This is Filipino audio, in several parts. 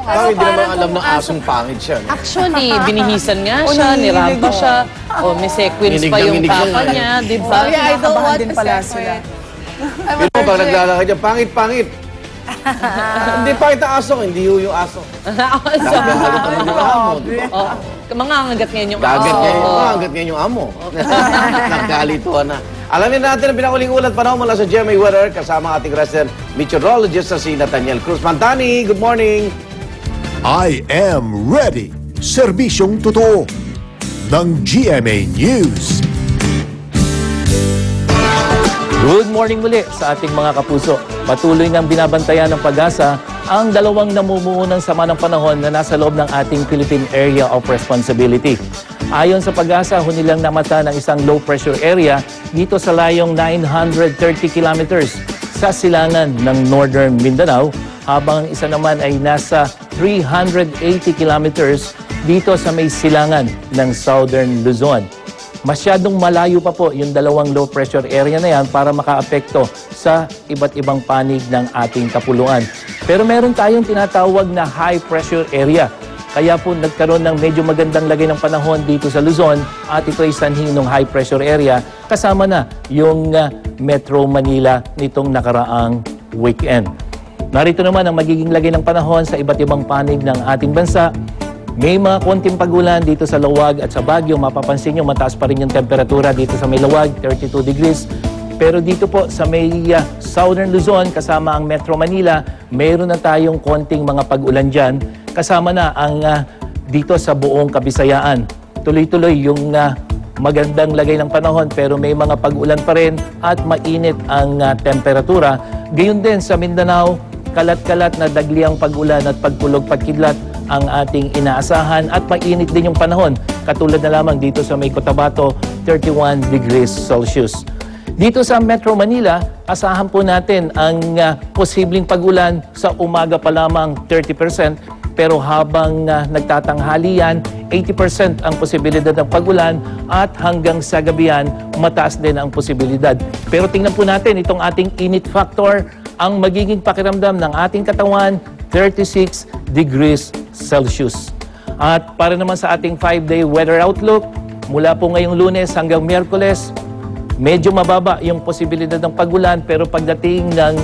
Parang hindi naman alam ng asong pangit siya. No? Actually, binihisan nga siya, nirampa siya. O, may sequence pa yung tapa niya, di ba? I don't want to separate. Pero pag naglalakad niya, pangit-pangit. Hindi pangit ang aso, hindi yung aso. Gagat naman yung amo, di ba? Mangangagat ngayon yung Gagat ngayon yung amo. Nagkalituan na. Alamin natin ang pinakuling ulat panahon mula sa GMA Weather kasama ang ating resident meteorologist na si Nathaniel Cruz. Mantani, good morning! I am ready. Serbisyong totoo ng GMA News. Good morning muli sa ating mga kapuso. Patuloy ngang binabantayan ng Pag-asa ang dalawang namumuo ng sama ng panahon na nasa loob ng ating Philippine Area of Responsibility. Ayon sa Pag-asa, hunilang namata ng isang low pressure area dito sa layong 930 kilometers sa silangan ng Northern Mindanao, habang ang isa naman ay nasa 380 kilometers dito sa may silangan ng Southern Luzon. Masyadong malayo pa po yung dalawang low pressure area na yan para makaapekto sa iba't ibang panig ng ating kapuluan. Pero meron tayong tinatawag na high pressure area. Kaya po nagkaroon ng medyo magandang lagay ng panahon dito sa Luzon at ito ay sanhi ng high pressure area kasama na yung Metro Manila nitong nakaraang weekend. Narito naman ang magiging lagay ng panahon sa iba't ibang panig ng ating bansa. May mga konting pagulan dito sa Lawag at sa Baguio. Mapapansin nyo, mataas pa rin yung temperatura dito sa may Lawag, 32 degrees. Pero dito po sa may Southern Luzon, kasama ang Metro Manila, mayroon na tayong konting mga pag-ulan dyan. Kasama na ang dito sa buong Kabisayaan. Tuloy-tuloy yung magandang lagay ng panahon pero may mga pag-ulan pa rin at mainit ang temperatura. Gayun din sa Mindanao, kalat-kalat na dagliang pag-ulan at pagkulog-pagkidlat ang ating inaasahan at mainit din yung panahon. Katulad na lamang dito sa may Cotabato, 31 degrees Celsius. Dito sa Metro Manila, asahan po natin ang posibleng pag-ulan sa umaga pa lamang 30%, pero habang nagtatanghali yan, 80% ang posibilidad ng pag-ulan at hanggang sa gabihan, mataas din ang posibilidad. Pero tingnan po natin itong ating init factor, ang magiging pakiramdam ng ating katawan, 36 degrees Celsius. At para naman sa ating 5-day weather outlook, mula po ngayong Lunes hanggang Miyerkules, medyo mababa yung posibilidad ng pag-ulan pero pagdating ng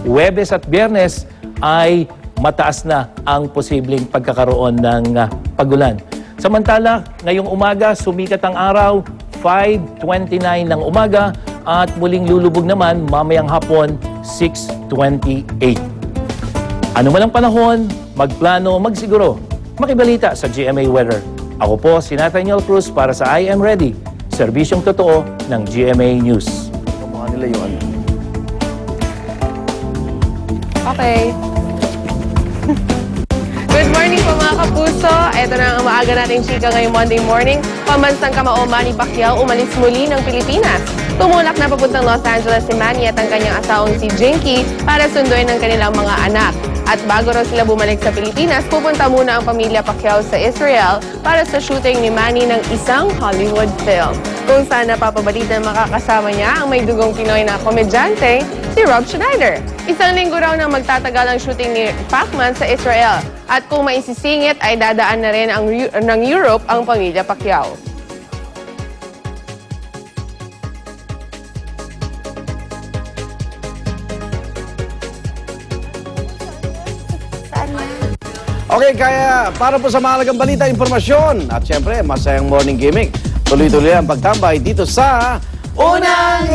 Huwebes at Biyernes ay mataas na ang posibleng pagkakaroon ng pag-ulan. Samantala, ngayong umaga, sumikat ang araw, 5:29 ng umaga at muling lulubog naman mamayang hapon, 6:28. Ano man ang panahon, magplano, magsiguro, makibalita sa GMA Weather. Ako po si Nathaniel Cruz para sa I Am Ready, serbisyong totoo ng GMA News. Kamukha nila yun. Okay. Good morning po mga kapuso. Ito na ang maaga nating chika ngayong Monday morning. Pambansang kamao Manny Pacquiao umalis muli ng Pilipinas. Tumulak na papuntang Los Angeles si Manny at ang kanyang asawang si Jinky para sunduin ang kanilang mga anak. At bago raw sila bumalik sa Pilipinas, pupunta muna ang pamilya Pacquiao sa Israel para sa shooting ni Manny ng isang Hollywood film. Kung saan napapabalitan makakasama niya ang may dugong Pinoy na komedyante, si Rob Schneider. Isang linggo raw nang magtatagal ang shooting ni Pacman sa Israel. At kung maisisingit ay dadaan na rin ng Europe ang pamilya Pacquiao. Okay, kaya para po sa mahalagang balita, informasyon at syempre masayang morning gimmick. Tuloy-tuloy ang pagtambay dito sa Unang